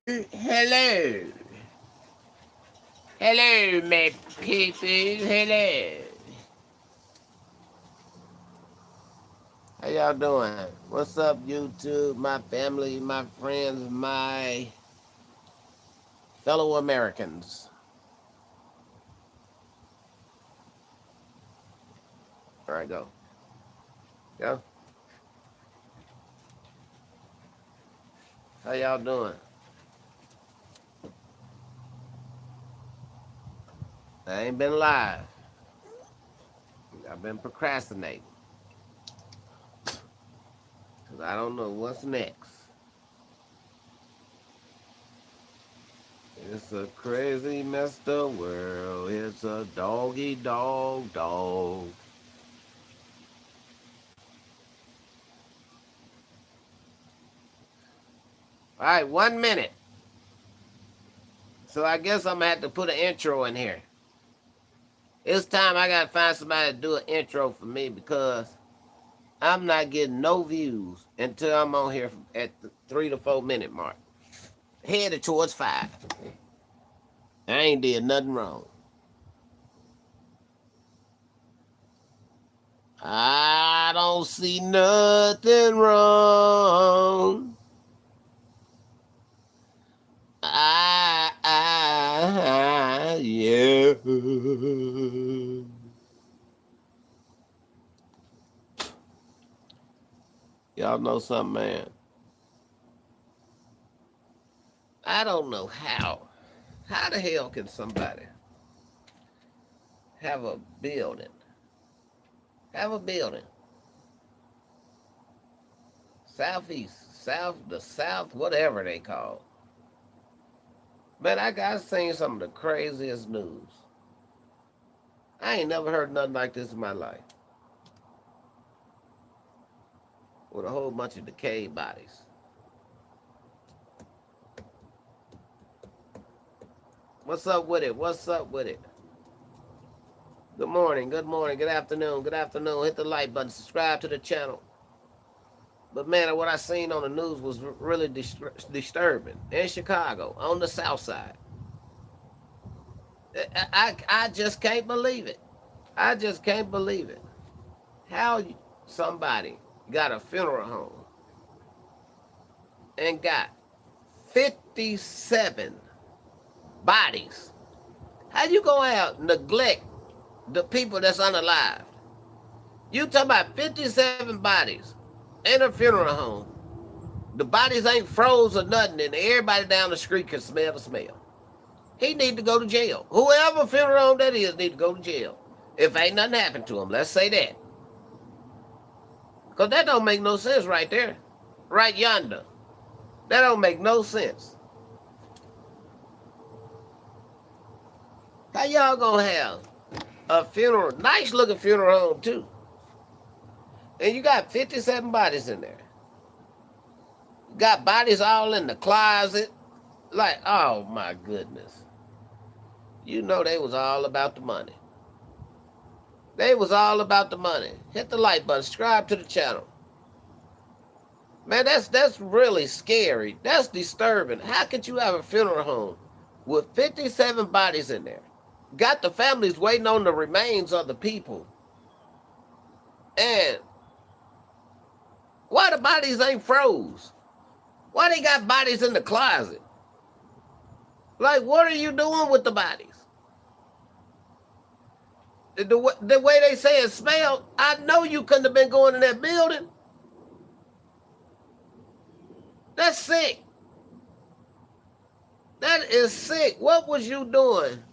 Hello. Hello, my people. Hello. How y'all doing? What's up, YouTube, my family, my friends, my fellow Americans? All right, go. Go. How y'all doing? I ain't been live. I've been procrastinating. Because I don't know what's next. It's a crazy, messed up world. It's a doggy dog dog. All right, 1 minute. So I guess I'm going to have to put an intro in here. It's time I got to find somebody to do an intro for me because I'm not getting no views until I'm on here at the 3 to 4 minute mark. Headed towards 5. I ain't did nothing wrong. I don't see nothing wrong. Yeah. Y'all know something, man. I don't know how. How the hell can somebody have a building? Have a building. Southeast, south, the south, whatever they call. Man, I got seen some of the craziest news. I ain't never heard nothing like this in my life. With a whole bunch of decayed bodies. What's up with it? What's up with it? Good morning, good morning, good afternoon, good afternoon. Hit the like button, subscribe to the channel. But man, what I seen on the news was really disturbing. In Chicago, on the south side. I just can't believe it. I just can't believe it. How somebody got a funeral home and got 57 bodies. How you gonna out neglect the people that's unalived? You talking about 57 bodies in a funeral home. The bodies ain't froze or nothing, and everybody down the street can smell the smell. He need to go to jail. Whoever funeral home that is need to go to jail. If ain't nothing happened to him, let's say that. Because that don't make no sense right there. Right yonder. That don't make no sense. How y'all gonna have a funeral, nice looking funeral home too, and you got 57 bodies in there? Got bodies all in the closet. Like, oh my goodness. You know they was all about the money. They was all about the money. Hit the like button, subscribe to the channel. Man, that's really scary. That's disturbing. How could you have a funeral home with 57 bodies in there? Got the families waiting on the remains of the people. And why the bodies ain't froze? Why they got bodies in the closet? Like, what are you doing with the bodies? The way they say it smelled, I know you couldn't have been going in that building. That's sick. That is sick. What was you doing?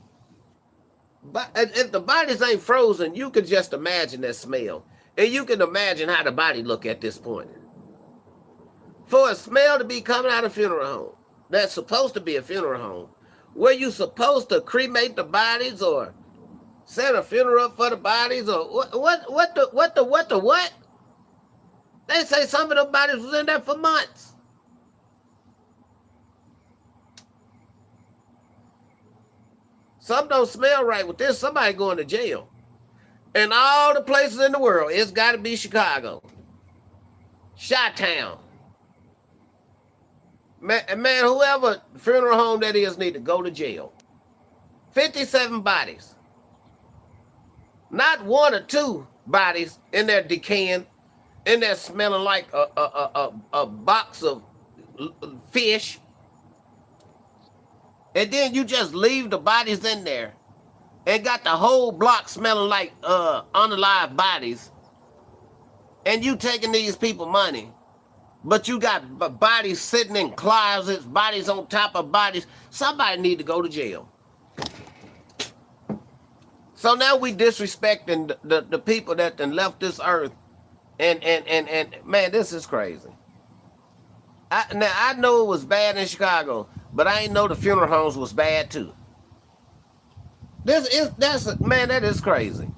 But if the bodies ain't frozen, you can just imagine that smell. And you can imagine how the body look at this point. For a smell to be coming out of a funeral home, that's supposed to be a funeral home, where you supposed to cremate the bodies or set a funeral up for the bodies or what? They say some of the bodies was in there for months. Something don't smell right with this. Somebody going to jail. In all the places in the world, it's got to be Chicago. Chi-town. Man, whoever funeral home that is need to go to jail. 57 bodies. Not one or two bodies in there decaying, in there smelling like a box of fish. And then you just leave the bodies in there and got the whole block smelling like unalive bodies. And you taking these people money. But you got bodies sitting in closets, bodies on top of bodies. Somebody need to go to jail. So now we disrespecting the people that done left this earth. And man, this is crazy. Now, I know it was bad in Chicago, but I ain't know the funeral homes was bad too. Man, that is crazy.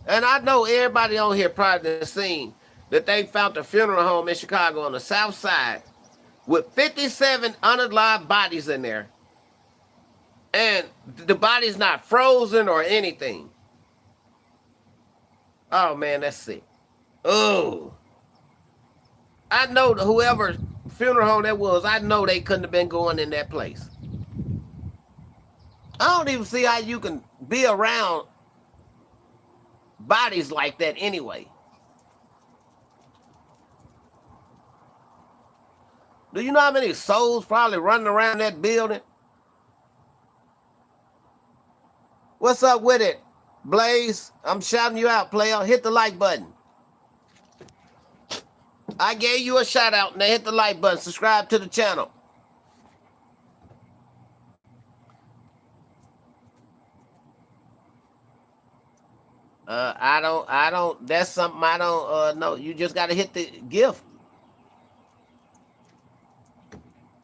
And I know everybody on here probably seen that they found a funeral home in Chicago on the south side with 57 unalive bodies in there. And the body's not frozen or anything. Oh, man, that's sick. Oh. I know whoever funeral home that was, I know they couldn't have been going in that place. I don't even see how you can be around bodies like that anyway. Do you know how many souls probably running around that building? What's up with it, Blaze? I'm shouting you out, player. Hit the like button. I gave you a shout out. Now hit the like button. Subscribe to the channel. I don't, that's something I don't know. You just got to hit the gift.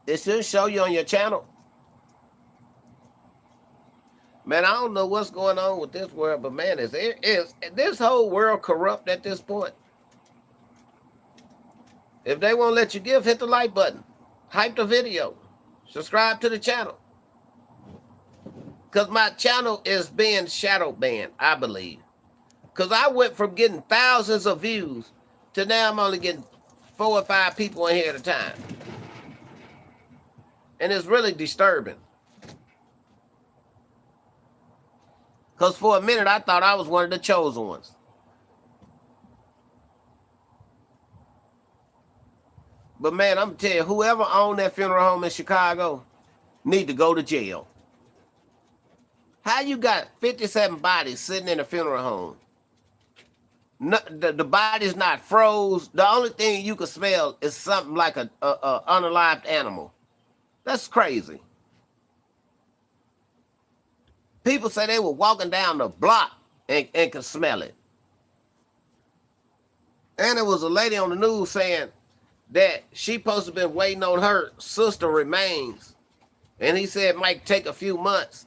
It should show you on your channel. Man, I don't know what's going on with this world, but man, is this whole world corrupt at this point? If they won't let you give, hit the like button. Hype the video. Subscribe to the channel. Because my channel is being shadow banned, I believe. Because I went from getting thousands of views to now I'm only getting 4 or 5 people in here at a time. And it's really disturbing. Because for a minute, I thought I was one of the chosen ones. But man, I'm telling you, whoever owned that funeral home in Chicago need to go to jail. How you got 57 bodies sitting in a funeral home? No, the body's not froze. The only thing you can smell is something like a unalived animal. That's crazy. People say they were walking down the block and could smell it. And there was a lady on the news saying that she supposed to have been waiting on her sister remains. And he said it might take a few months.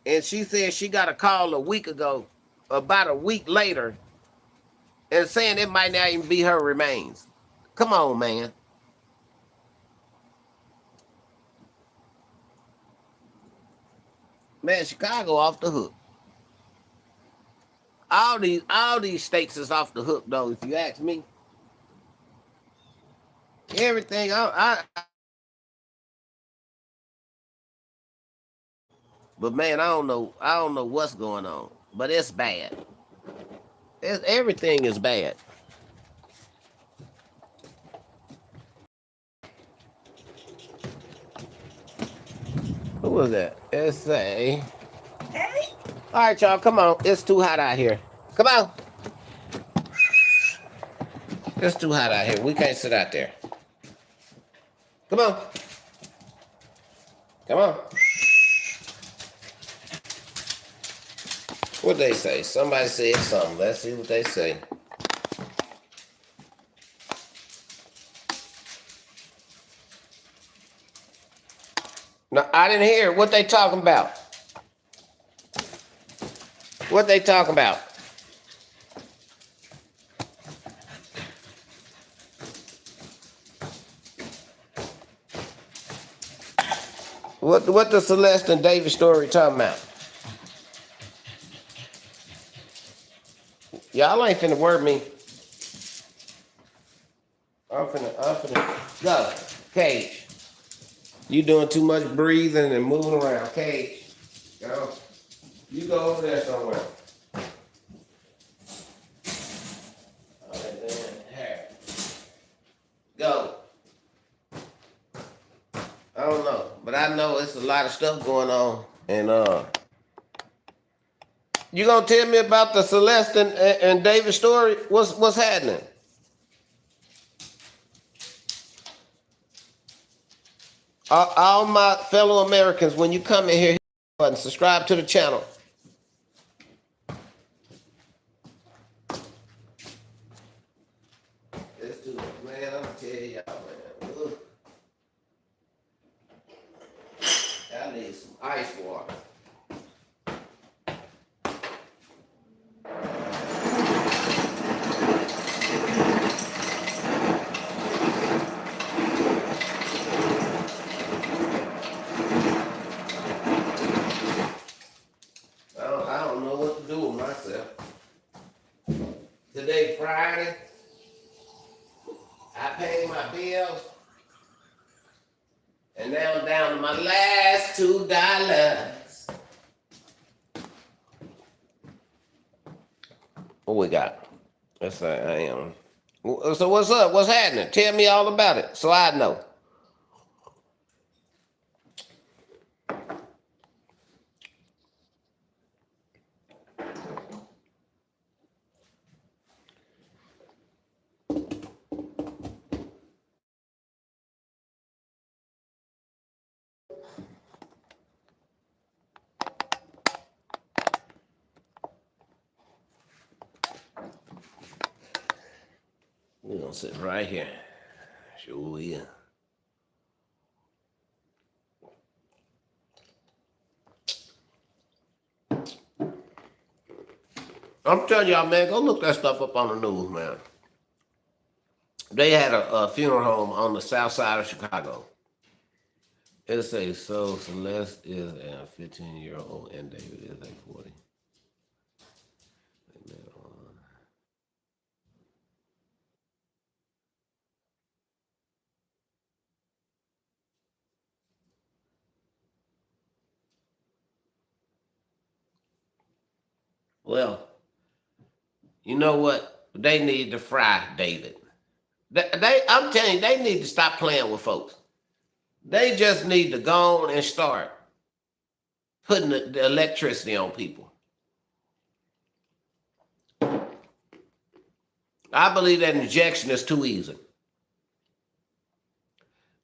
And she said she got a call a week ago, about a week later, and saying it might not even be her remains. Come on, man. Man, Chicago off the hook. All these states is off the hook, though, if you ask me. Everything but man, I don't know what's going on. But it's bad. Everything is bad. Who was that? S.A. Hey. All right, y'all, come on. It's too hot out here. Come on. It's too hot out here. We can't sit out there. Come on. Come on. What'd they say? Somebody said something. Let's see what they say. No, I didn't hear what they talking about. What they talking about? What the Celeste and David story talking about? Y'all ain't finna word me. I'm finna go. Cage. You doing too much breathing and moving around. Cage, go. You go over there somewhere. All right, then. Here. Go. I don't know, but I know it's a lot of stuff going on, and you gonna tell me about the Celeste and David story? What's happening? All my fellow Americans, when you come in here, hit the button, subscribe to the channel. Let's do it, man. I'm gonna tell y'all, man. Ugh. I need some ice water. I don't know what to do with myself. Today, Friday, I paid my bills, and now I'm down to my last $2. What we got? Let's say I am. So what's up? What's happening? Tell me all about it so I know. We're gonna sit right here. Sure we are. I'm telling y'all, man, go look that stuff up on the news, man. They had a funeral home on the south side of Chicago. It says, so Celeste is a 15-year-old and David is a 40. Well, you know what? They need to fry David. I'm telling you, they need to stop playing with folks. They just need to go on and start putting the electricity on people. I believe that injection is too easy.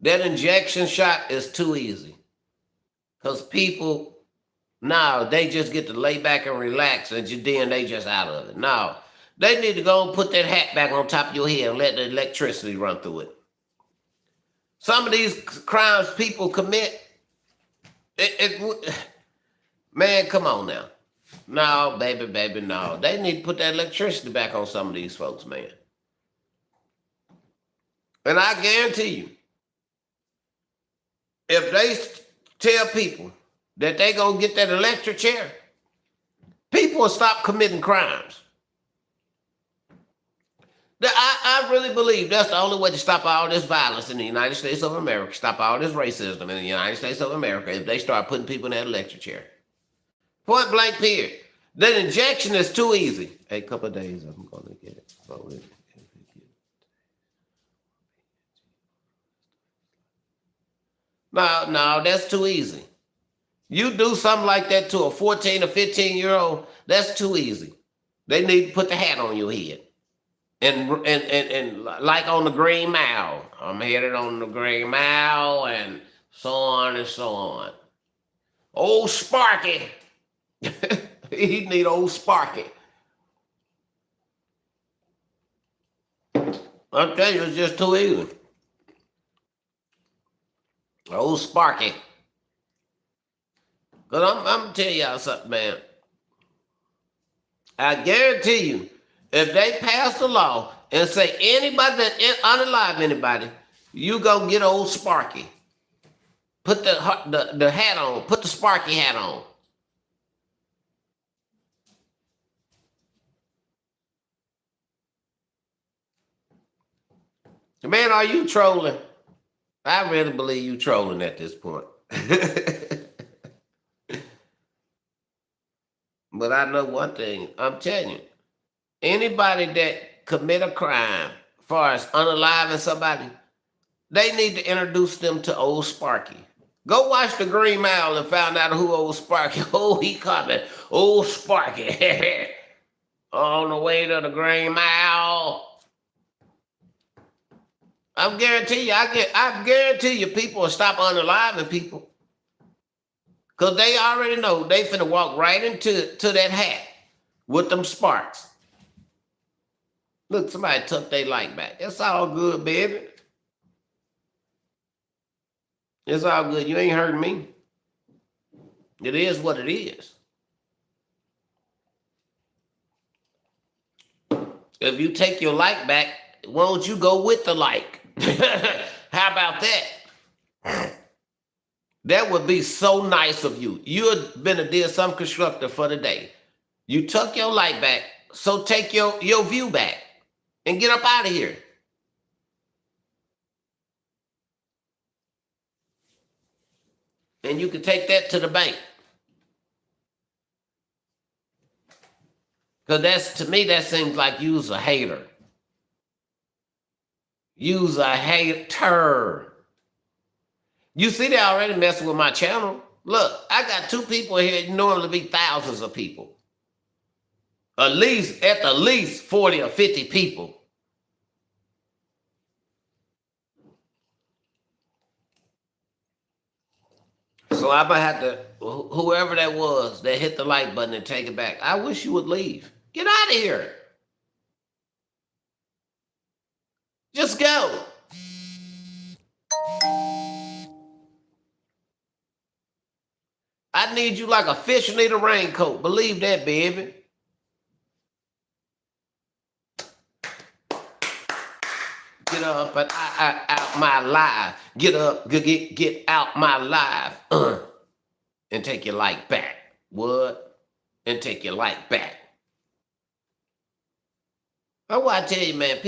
That injection shot is too easy. Because people, now they just get to lay back and relax and then they just out of it. No, they need to go and put that hat back on top of your head and let the electricity run through it. Some of these crimes people commit, man, come on now. No, baby, no. They need to put that electricity back on some of these folks, man. And I guarantee you, if they tell people that they gonna get that electric chair, people will stop committing crimes. I really believe that's the only way to stop all this violence in the United States of America, stop all this racism in the United States of America, if they start putting people in that electric chair. Point blank period. That injection is too easy. A couple of days, I'm going to get it. No, that's too easy. You do something like that to a 14 or 15-year-old, that's too easy. They need to put the hat on your head. And like on the Green Mile. I'm headed on the Green Mile and so on and so on. Old Sparky. He need old Sparky. I'm telling you, it's just too easy. Old Sparky. Because I'm telling y'all something, man. I guarantee you, if they pass the law and say anybody that unalive anybody, you go get old Sparky. Put the hat on. Put the Sparky hat on. Man, are you trolling? I really believe you trolling at this point. But I know one thing. I'm telling you, anybody that commit a crime, as far as unaliving somebody, they need to introduce them to old Sparky. Go watch the Green Mile and find out who old Sparky. Oh, he coming. Old Sparky. On the way to the Green Mile. I guarantee you people will stop unaliving people. Because they already know they finna walk right into that hat with them sparks. Look, somebody took their light back. It's all good, baby. It's all good. You ain't hurting me. It is what it is. If you take your light back, why don't you go with the light? How about that? That would be so nice of you. You had been a dear some constructor for the day. You took your light back, so take your view back and get up out of here. And you can take that to the bank. Because to me, that seems like you's a hater. You's a hater. You see, they already messing with my channel. Look, I got 2 people here. Normally be thousands of people. At the least 40 or 50 people. So I might have to, whoever that was that hit the like button and take it back, I wish you would leave. Get out of here. Just go. I need you like a fish need a raincoat. Believe that, baby. Get up and out my life. Get up, get out my life. And take your light back. What? And take your light back. That's why I tell you, man,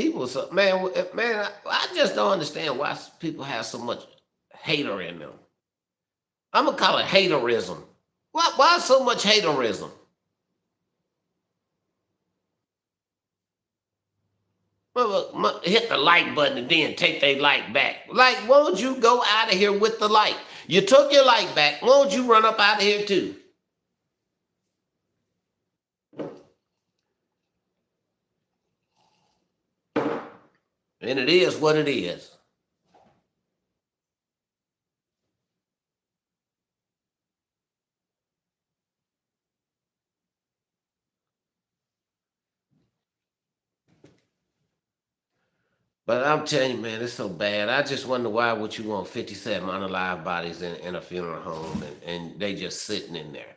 I just don't understand why people have so much hater in them. I'm going to call it haterism. Why so much haterism? Well, hit the like button and then take their light back. Like, won't you go out of here with the light? You took your light back. Won't you run up out of here too? And it is what it is. But I'm telling you, man, it's so bad. I just wonder why would you want 57 unalive bodies in a funeral home and they just sitting in there.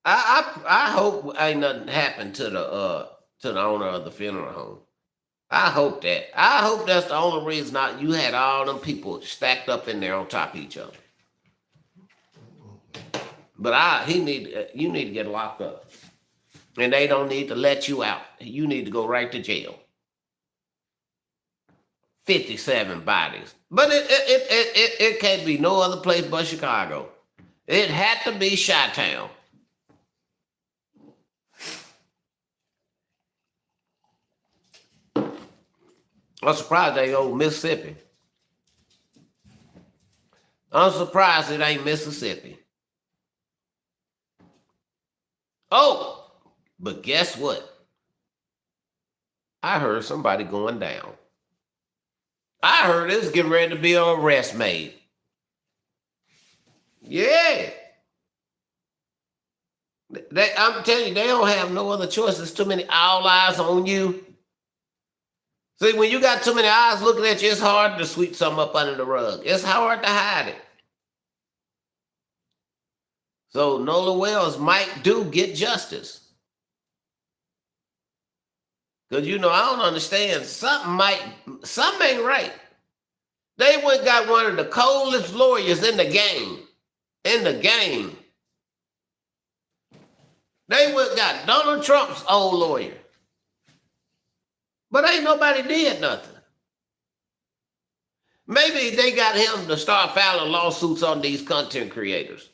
I hope ain't nothing happened to the owner of the funeral home. I hope that. I hope that's the only reason you had all them people stacked up in there on top of each other. But you need to get locked up, and they don't need to let you out. You need to go right to jail. 57 bodies, but it can't be no other place but Chicago. It had to be Chi-Town. I'm surprised they go Mississippi. I'm surprised it ain't Mississippi. Oh, but guess what? I heard somebody going down. I heard it's getting ready to be an arrest made. Yeah. I'm telling you, they don't have no other choice. There's too many all eyes on you. See, when you got too many eyes looking at you, it's hard to sweep something up under the rug. It's hard to hide it. So Nola Wells might get justice. Because, I don't understand. Something ain't right. They went got one of the coldest lawyers in the game. They went got Donald Trump's old lawyer. But ain't nobody did nothing. Maybe they got him to start filing lawsuits on these content creators.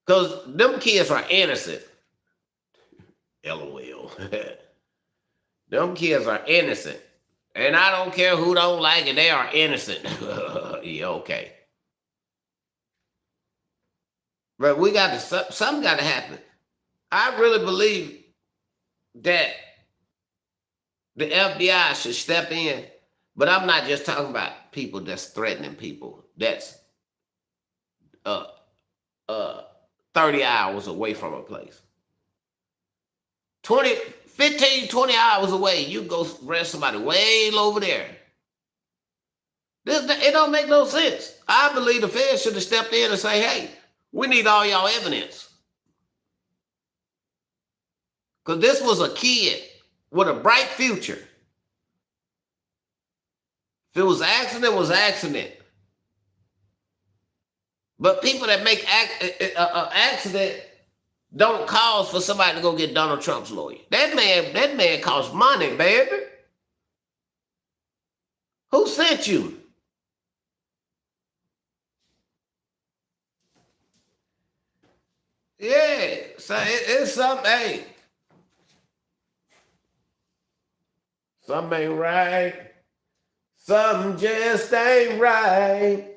Because them kids are innocent. LOL. Them kids are innocent. And I don't care who don't like it, they are innocent. Yeah, okay. But we got to, something got to happen. I really believe that the FBI should step in, but I'm not just talking about people that's threatening people. That's uh uh 30 hours away from a place. 20, 15, 20 hours away, you go arrest somebody way over there. It don't make no sense. I believe the Fed should have stepped in and say, hey, we need all y'all evidence. Because this was a kid with a bright future. If it was an accident, it was an accident. But people that make accident don't cause for somebody to go get Donald Trump's lawyer. That man costs money, baby. Who sent you? Yeah, so it's something. Hey, something ain't right. Something just ain't right.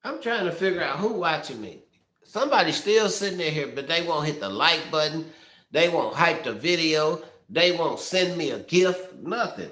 I'm trying to figure out who watching me. Somebody's still sitting in here, but they won't hit the like button. They won't hype the video. They won't send me a gift. Nothing.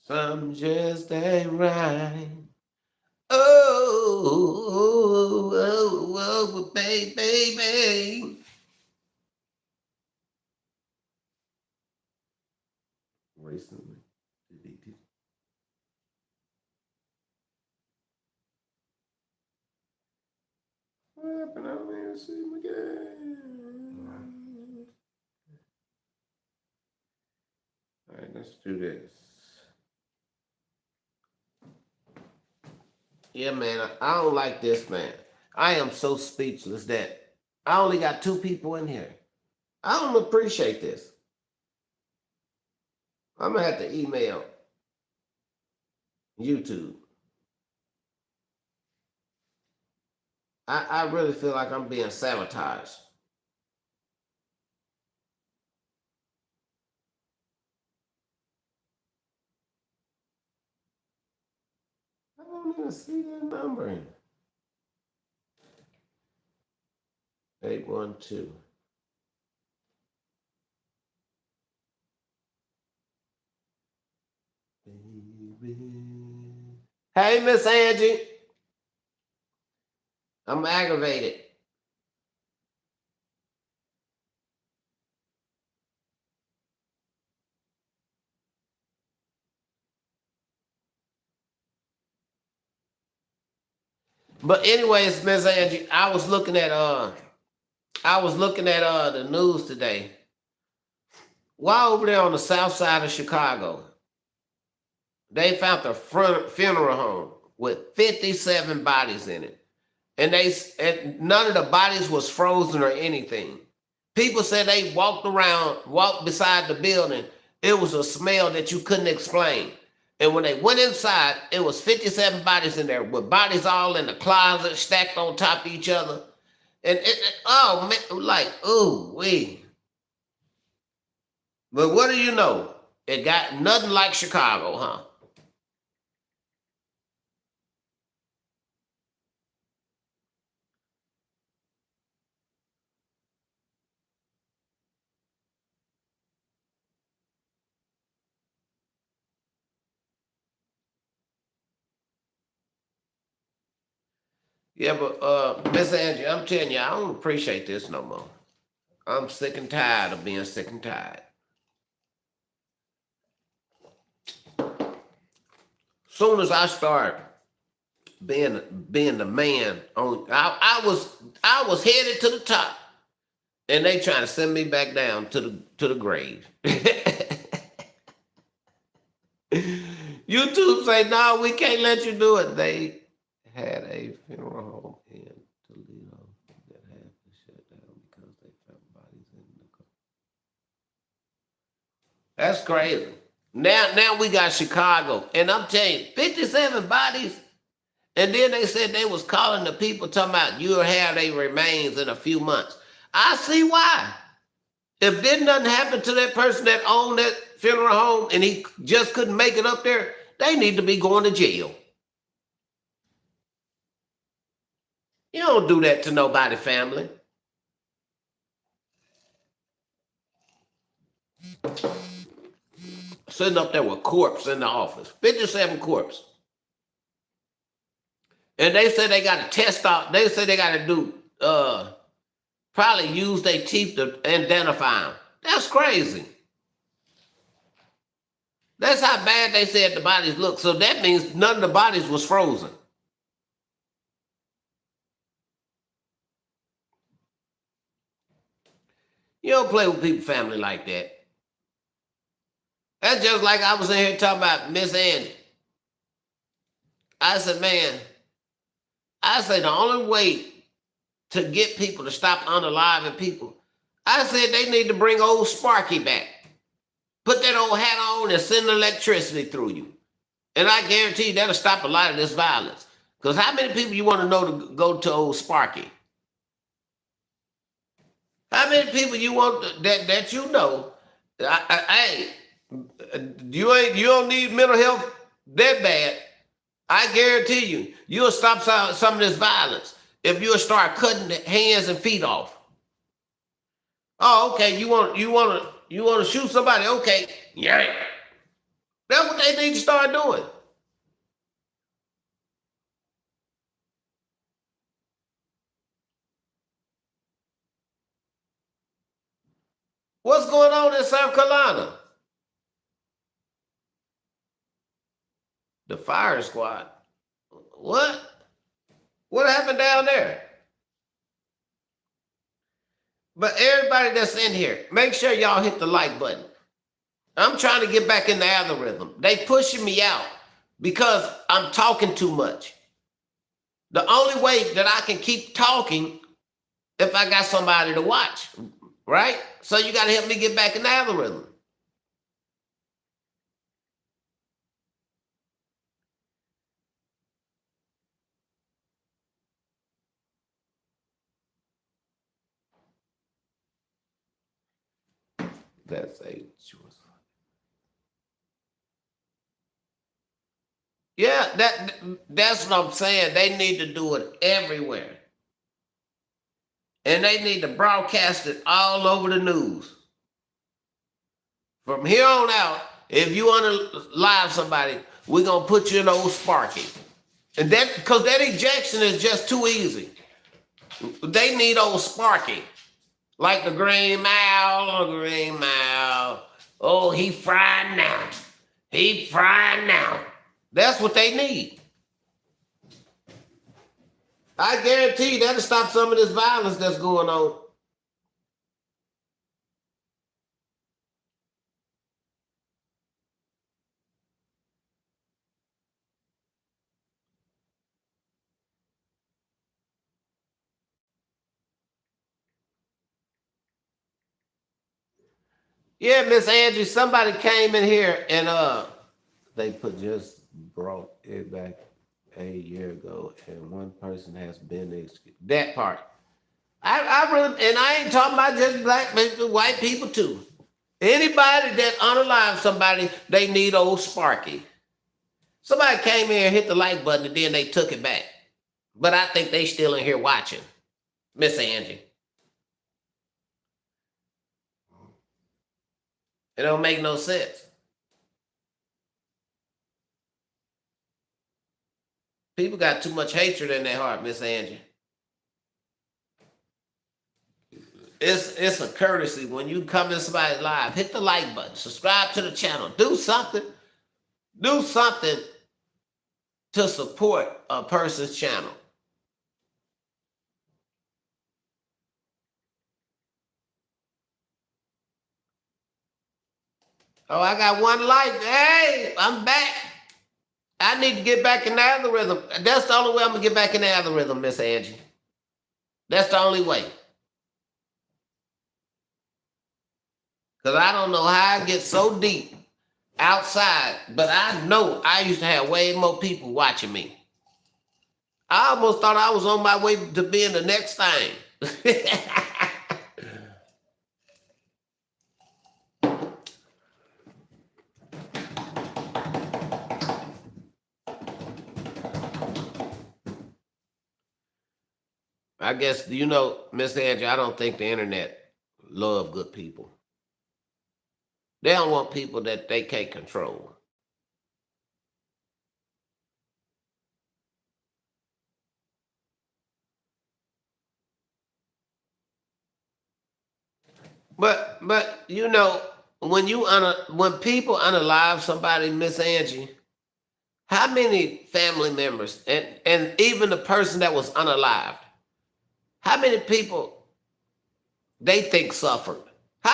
Something just ain't right. Oh, baby. Recently deleted. What happened? I don't even see him again. All right, let's do this. Yeah, man, I don't like this, man. I am so speechless that I only got 2 people in here. I don't appreciate this. I'm gonna have to email YouTube. I really feel like I'm being sabotaged. I don't even see that number. 812. Baby. Hey, Miss Angie. I'm aggravated. But anyways, Miss Angie, I was looking at the news today. While over there on the south side of Chicago, they found a funeral home with 57 bodies in it. And none of the bodies was frozen or anything. People said they walked beside the building. It was a smell that you couldn't explain. And when they went inside, it was 57 bodies in there with bodies all in the closet, stacked on top of each other. And oh man, like, ooh, wee. But what do you know? It got nothing like Chicago, huh? Yeah, but Miss Angie, I'm telling you, I don't appreciate this no more. I'm sick and tired of being sick and tired. Soon as I start being the man on, I was headed to the top, and they trying to send me back down to the grave. YouTube say, no, we can't let you do it. They had a funeral home in Toledo that had to shut down because they found bodies in the car. That's crazy. Now we got Chicago, and I'm telling you, 57 bodies. And then they said they was calling the people talking about you'll have their remains in a few months. I see why. If did nothing happen to that person that owned that funeral home and he just couldn't make it up there, they need to be going to jail. You don't do that to nobody, family. Sitting up there with corpse in the office, 57 corpse. And they said they got to test out. They said they got to do probably use their teeth to identify them. That's crazy. That's how bad they said the bodies look. So that means none of the bodies was frozen. You don't play with people family like that. That's just like I was in here talking about Miss Angie. I said, man, I say the only way to get people to stop unaliving people, I said they need to bring old Sparky back. Put that old hat on and send electricity through you. And I guarantee you that'll stop a lot of this violence. Because how many people you want to know to go to old Sparky? How many people you want that you know? Hey, you don't need mental health that bad. I guarantee you'll stop some of this violence if you'll start cutting hands and feet off. Oh, okay. You want to shoot somebody? Okay, yeah. That's what they need to start doing. What's going on in South Carolina? The fire squad. What? What happened down there? But everybody that's in here, make sure y'all hit the like button. I'm trying to get back in the algorithm. They pushing me out because I'm talking too much. The only way that I can keep talking if I got somebody to watch, right? So you got to help me get back in the algorithm. That's a choice. Yeah, that's what I'm saying. They need to do it everywhere. And they need to broadcast it all over the news. From here on out, if you want to live somebody, we're gonna put you in old Sparky. And that because that ejection is just too easy. They need old Sparky. Like the Green Mile, Green Mile. Oh, he fried now. He fried now. That's what they need. I guarantee you that'll stop some of this violence that's going on. Yeah, Miss Angie, somebody came in here and they put just brought it back a year ago, and one person has been excused. That part. I really, and I ain't talking about just black people, white people too. Anybody that unalive somebody, they need old Sparky. Somebody came here and hit the like button and then they took it back. But I think they still in here watching. Miss Angie. It don't make no sense. People got too much hatred in their heart, Miss Angie. It's a courtesy when you come in somebody's live. Hit the like button, subscribe to the channel, do something. Do something to support a person's channel. Oh, I got one like. Hey, I'm back. I need to get back in the algorithm. That's the only way I'm gonna get back in the algorithm, Miss Angie. That's the only way. Because I don't know how I get so deep outside, but I know I used to have way more people watching me. I almost thought I was on my way to being the next thing. I guess, Miss Angie, I don't think the internet love good people. They don't want people that they can't control. But when people unalive somebody, Miss Angie, how many family members and even the person that was unalived, how many people they think suffered? A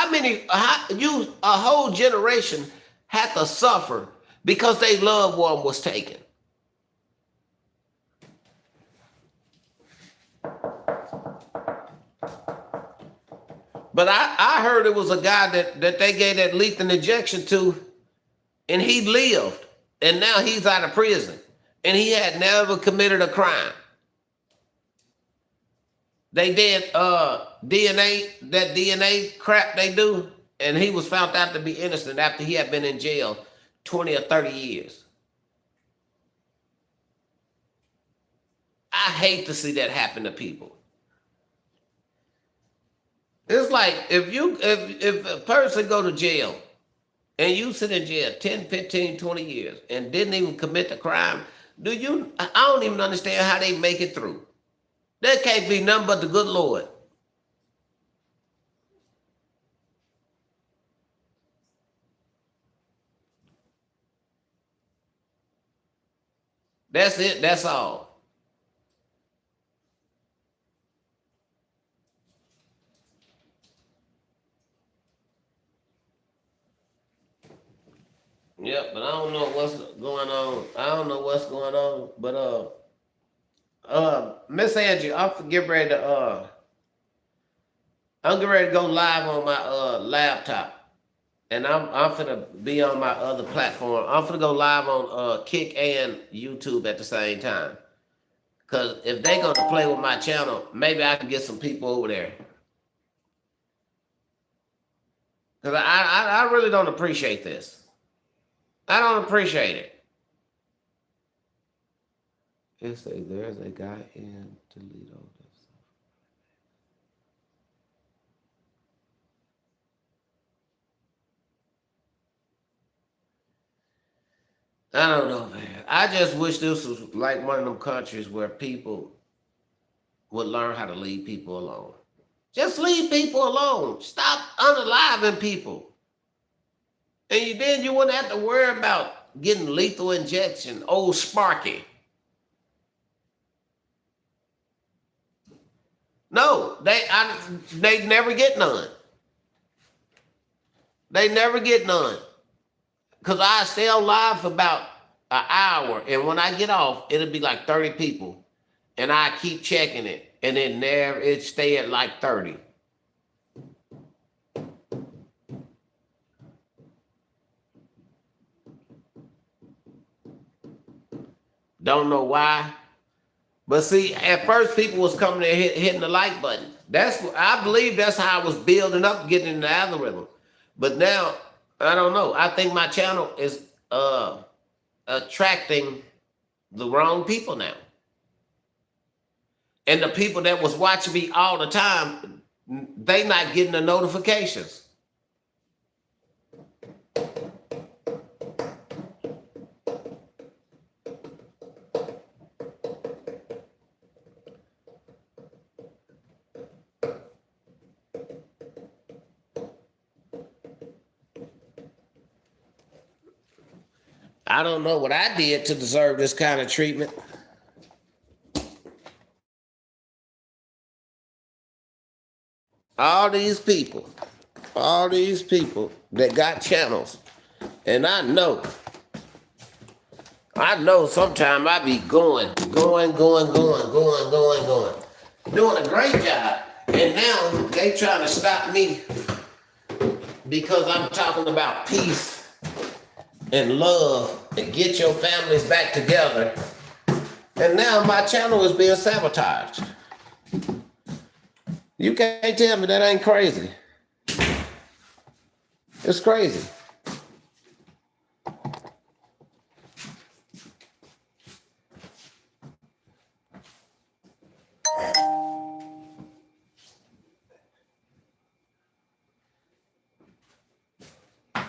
whole generation had to suffer because their loved one was taken. But I heard it was a guy that they gave that lethal injection to, and he lived, and now he's out of prison, and he had never committed a crime. They did DNA, that DNA crap they do, and he was found out to be innocent after he had been in jail 20 or 30 years. I hate to see that happen to people. It's like if a person go to jail and you sit in jail 10, 15, 20 years and didn't even commit the crime, I don't even understand how they make it through. There can't be nothing but the good Lord. That's it. That's all. Yeah, but I don't know what's going on. I don't know what's going on. But Miss Angie, I'm getting ready to go live on my laptop. And I'm finna be on my other platform. I'm finna go live on Kick and YouTube at the same time. Cause if they gonna play with my channel, maybe I can get some people over there. Cause I really don't appreciate this. I don't appreciate it. It say there's a guy in Toledo. I don't know, man. I just wish this was like one of them countries where people would learn how to leave people alone. Just leave people alone. Stop unaliving people. And then you wouldn't have to worry about getting lethal injection, old Sparky. No, they never get none. They never get none. Cause I stay on live for about an hour, and when I get off, it'll be like 30 people, and I keep checking it, and it stay at like 30. Don't know why, but see, at first people was coming there hitting the like button. I believe that's how I was building up, getting in the algorithm. But now I don't know. I think my channel is attracting the wrong people now. And the people that was watching me all the time, they not getting the notifications. I don't know what I did to deserve this kind of treatment. All these people that got channels, and I know sometime I be going, doing a great job, and now they trying to stop me because I'm talking about peace and love and get your families back together, and now my channel is being sabotaged. You can't tell me that ain't crazy. It's crazy.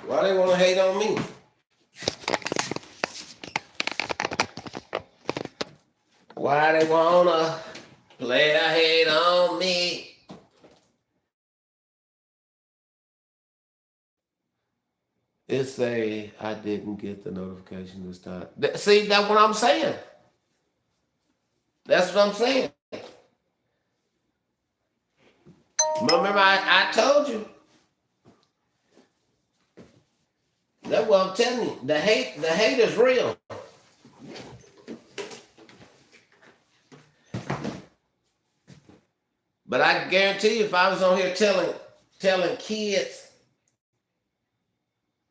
Why they want to hate on me? Why they want to play a hate on me? It say I didn't get the notification this time. See, that's what I'm saying. That's what I'm saying. Remember, I told you. That's what I'm telling you. The hate is real. But I guarantee you, if I was on here telling kids,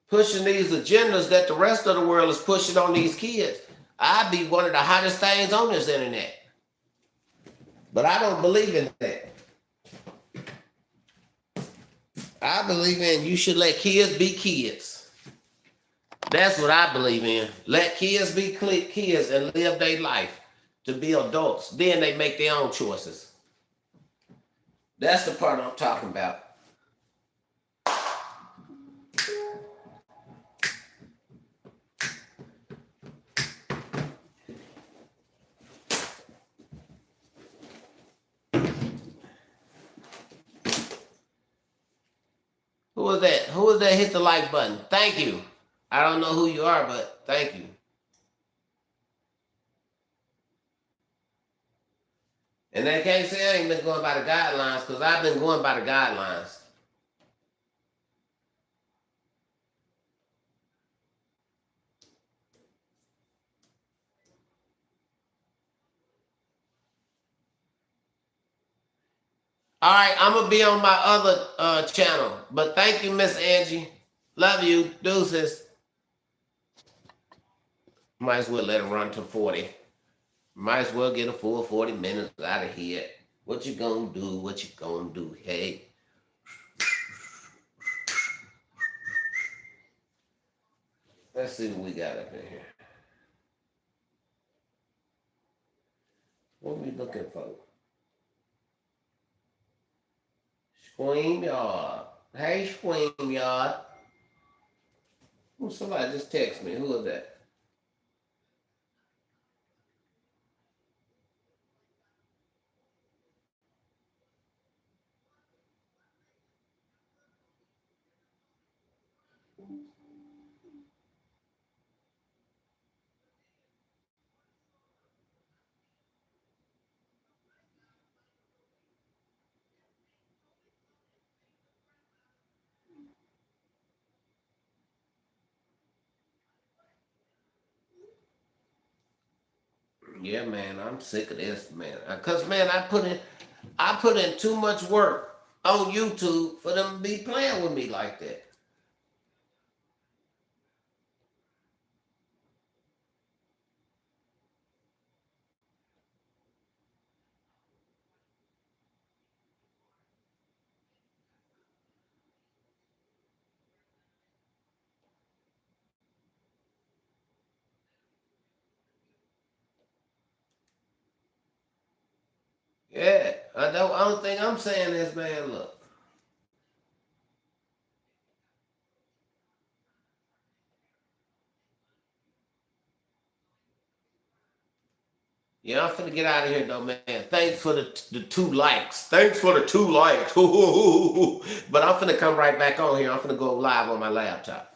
pushing these agendas that the rest of the world is pushing on these kids, I'd be one of the hottest things on this internet. But I don't believe in that. I believe in you should let kids be kids. That's what I believe in. Let kids be kids and live their life to be adults. Then they make their own choices. That's the part I'm talking about. Who was that? Who was that hit the like button? Thank you. I don't know who you are, but thank you. And they can't say I ain't been going by the guidelines because I've been going by the guidelines. All right, I'm going to be on my other channel. But thank you, Miss Angie. Love you. Deuces. Might as well let it run to 40. Might as well get a full 40 minutes out of here. What you gonna do? What you gonna do? Hey. Let's see what we got up in here. What are we looking for? StreamYard. Hey, StreamYard. Oh, somebody just text me. Who is that? Yeah, man, I'm sick of this, man. Cause man, I put in too much work on YouTube for them to be playing with me like that. Yeah, the only thing I'm saying is, man, look. Yeah, I'm finna get out of here though, man. Thanks for the 2 likes. Thanks for the 2 likes. But I'm finna come right back on here. I'm finna go live on my laptop.